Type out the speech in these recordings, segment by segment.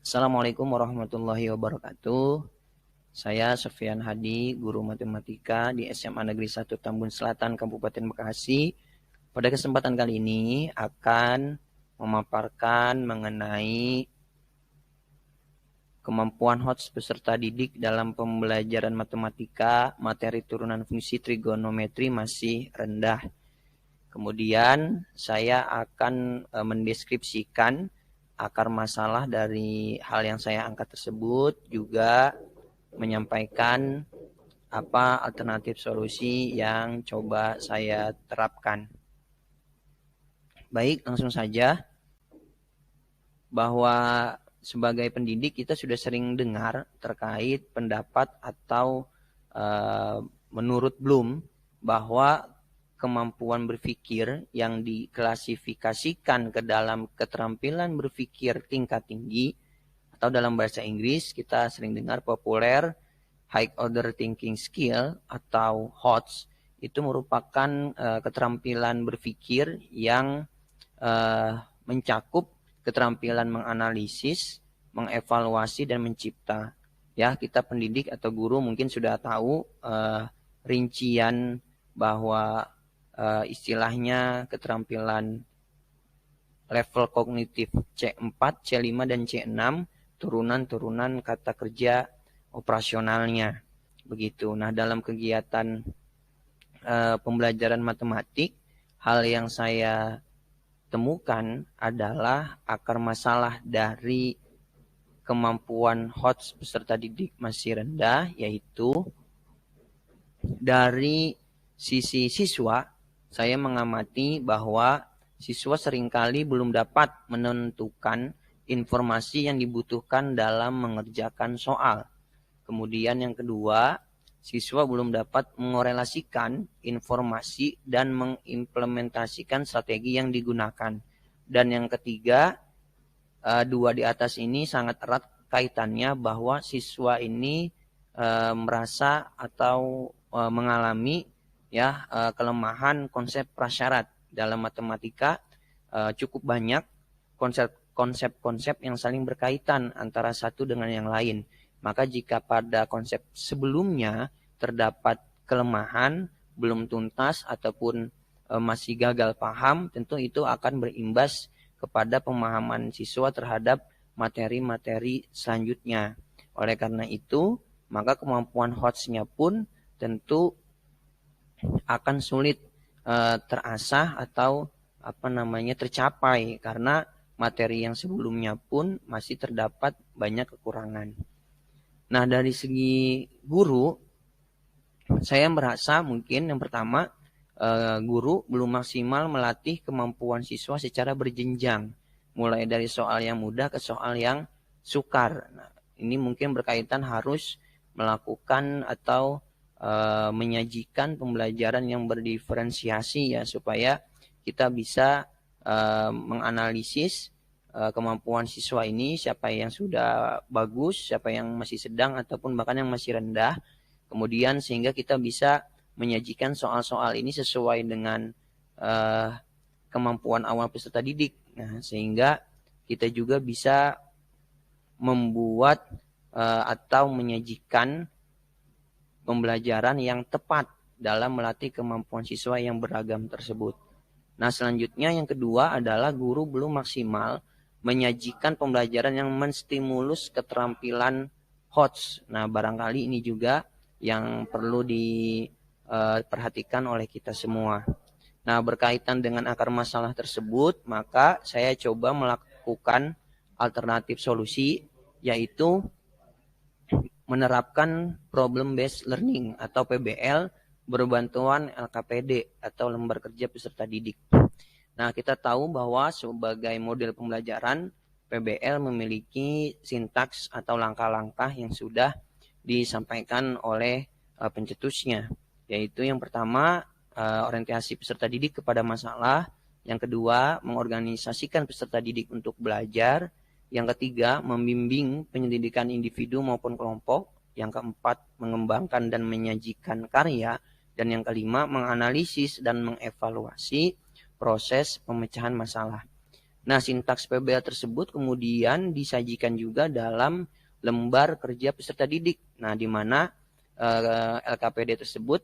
Assalamualaikum warahmatullahi wabarakatuh. Saya Sofyan Hadi, guru matematika di SMA Negeri 1 Tambun Selatan, Kabupaten Bekasi. Pada kesempatan kali ini akan memaparkan mengenai kemampuan HOTS peserta didik dalam pembelajaran matematika, materi turunan fungsi trigonometri masih rendah. Kemudian saya akan mendeskripsikan akar masalah dari hal yang saya angkat tersebut, juga menyampaikan apa alternatif solusi yang coba saya terapkan. Baik, langsung saja. Bahwa sebagai pendidik kita sudah sering dengar terkait pendapat atau menurut Bloom bahwa kemampuan berpikir yang diklasifikasikan ke dalam keterampilan berpikir tingkat tinggi, atau dalam bahasa Inggris kita sering dengar populer High Order Thinking Skill atau HOTS, itu merupakan keterampilan berpikir yang mencakup keterampilan menganalisis, mengevaluasi, dan mencipta. Ya, kita pendidik atau guru mungkin sudah tahu rincian bahwa istilahnya keterampilan level kognitif C4, C5, dan C6, turunan-turunan kata kerja operasionalnya. Begitu. Nah, dalam kegiatan pembelajaran matematik, hal yang saya temukan adalah akar masalah dari kemampuan HOTS peserta didik masih rendah, yaitu dari sisi siswa. Saya mengamati bahwa siswa seringkali belum dapat menentukan informasi yang dibutuhkan dalam mengerjakan soal. Kemudian yang kedua, siswa belum dapat mengorelasikan informasi dan mengimplementasikan strategi yang digunakan. Dan yang ketiga, dua di atas ini sangat erat kaitannya bahwa siswa ini merasa atau mengalami kelemahan konsep prasyarat. Dalam matematika cukup banyak konsep-konsep yang saling berkaitan antara satu dengan yang lain. Maka jika pada konsep sebelumnya terdapat kelemahan, belum tuntas ataupun masih gagal paham, tentu itu akan berimbas kepada pemahaman siswa terhadap materi-materi selanjutnya. Oleh karena itu, maka kemampuan HOTS-nya pun tentu akan sulit terasah atau tercapai, karena materi yang sebelumnya pun masih terdapat banyak kekurangan. Nah, dari segi guru, saya merasa mungkin yang pertama, guru belum maksimal melatih kemampuan siswa secara berjenjang, mulai dari soal yang mudah ke soal yang sukar. Nah, ini mungkin berkaitan harus melakukan atau menyajikan pembelajaran yang berdiferensiasi, ya, supaya kita bisa menganalisis kemampuan siswa ini, siapa yang sudah bagus, siapa yang masih sedang, ataupun bahkan yang masih rendah. Kemudian sehingga kita bisa menyajikan soal-soal ini sesuai dengan kemampuan awal peserta didik. Nah, sehingga kita juga bisa membuat atau menyajikan pembelajaran yang tepat dalam melatih kemampuan siswa yang beragam tersebut. Nah, selanjutnya yang kedua adalah guru belum maksimal menyajikan pembelajaran yang menstimulus keterampilan HOTS. Nah, barangkali ini juga yang perlu diperhatikan oleh kita semua. Nah, berkaitan dengan akar masalah tersebut, maka saya coba melakukan alternatif solusi, yaitu menerapkan problem based learning atau PBL berbantuan LKPD atau lembar kerja peserta didik. Nah, kita tahu bahwa sebagai model pembelajaran, PBL memiliki sintaks atau langkah-langkah yang sudah disampaikan oleh pencetusnya, yaitu yang pertama, orientasi peserta didik kepada masalah. Yang kedua, mengorganisasikan peserta didik untuk belajar. Yang ketiga, membimbing penyelidikan individu maupun kelompok. Yang keempat, mengembangkan dan menyajikan karya. Dan yang kelima, menganalisis dan mengevaluasi proses pemecahan masalah. Nah, sintaks PBL tersebut kemudian disajikan juga dalam lembar kerja peserta didik. Nah, di mana LKPD tersebut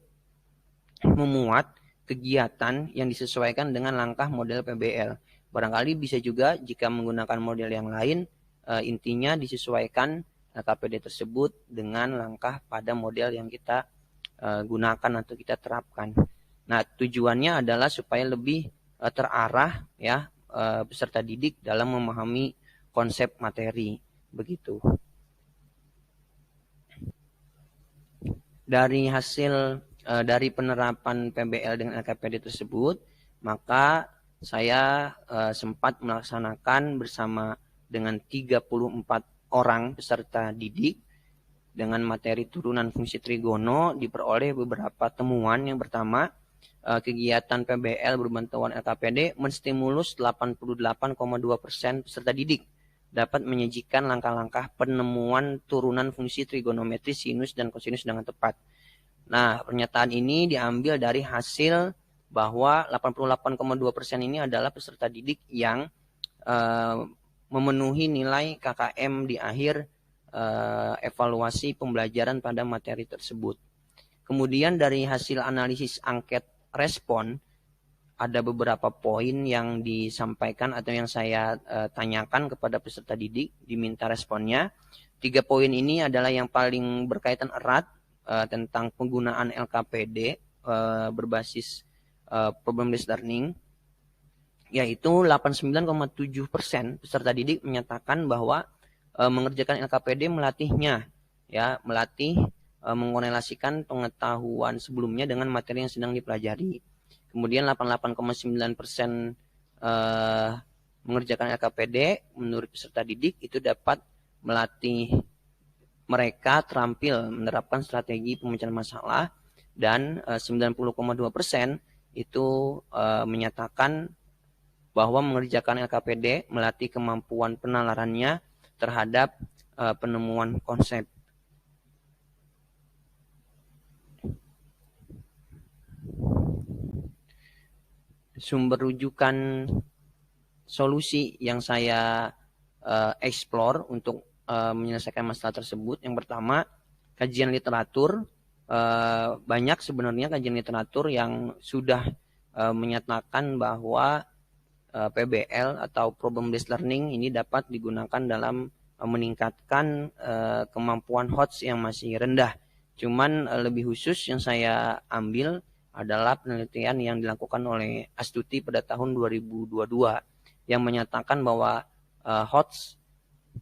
memuat kegiatan yang disesuaikan dengan langkah model PBL. Barangkali bisa juga jika menggunakan model yang lain, intinya disesuaikan LKPD tersebut dengan langkah pada model yang kita gunakan atau kita terapkan. Nah, tujuannya adalah supaya lebih terarah ya peserta didik dalam memahami konsep materi begitu. Dari hasil dari penerapan PBL dengan LKPD tersebut, maka saya sempat melaksanakan bersama dengan 34 orang peserta didik dengan materi turunan fungsi trigono diperoleh beberapa temuan. Yang pertama, kegiatan PBL berbantuan LKPD menstimulus 88,2% peserta didik dapat menyajikan langkah-langkah penemuan turunan fungsi trigonometri sinus dan kosinus dengan tepat. Nah, pernyataan ini diambil dari hasil bahwa 88,2% ini adalah peserta didik yang memenuhi nilai KKM di akhir evaluasi pembelajaran pada materi tersebut. Kemudian dari hasil analisis angket respon, ada beberapa poin yang disampaikan atau yang saya tanyakan kepada peserta didik, diminta responnya. 3 poin ini adalah yang paling berkaitan erat tentang penggunaan LKPD berbasis problem based learning, yaitu 89,7% peserta didik menyatakan bahwa mengerjakan LKPD melatihnya, ya, melatih mengkorelasikan pengetahuan sebelumnya dengan materi yang sedang dipelajari. Kemudian 88,9% mengerjakan LKPD menurut peserta didik itu dapat melatih mereka terampil menerapkan strategi pemecahan masalah, dan 90,2% itu menyatakan bahwa mengerjakan LKPD melatih kemampuan penalarannya terhadap penemuan konsep. Sumber rujukan solusi yang saya explore untuk menyelesaikan masalah tersebut. Yang pertama, kajian literatur. Banyak sebenarnya kajian literatur yang sudah menyatakan bahwa PBL atau problem based learning ini dapat digunakan dalam meningkatkan kemampuan HOTS yang masih rendah. Cuman lebih khusus yang saya ambil adalah penelitian yang dilakukan oleh Astuti pada tahun 2022 yang menyatakan bahwa HOTS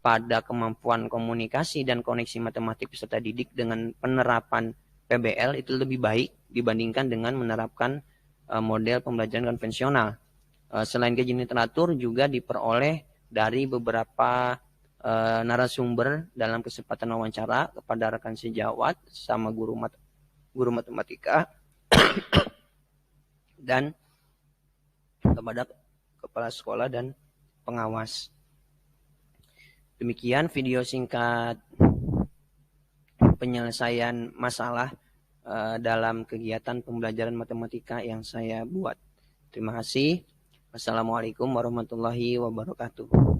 pada kemampuan komunikasi dan koneksi matematik peserta didik dengan penerapan PBL itu lebih baik dibandingkan dengan menerapkan model pembelajaran konvensional. Selain kajian literatur juga diperoleh dari beberapa narasumber dalam kesempatan wawancara kepada rekan sejawat sama guru matematika dan kepada kepala sekolah dan pengawas. Demikian video singkat penyelesaian masalah dalam kegiatan pembelajaran matematika yang saya buat. Terima kasih. Wassalamualaikum warahmatullahi wabarakatuh.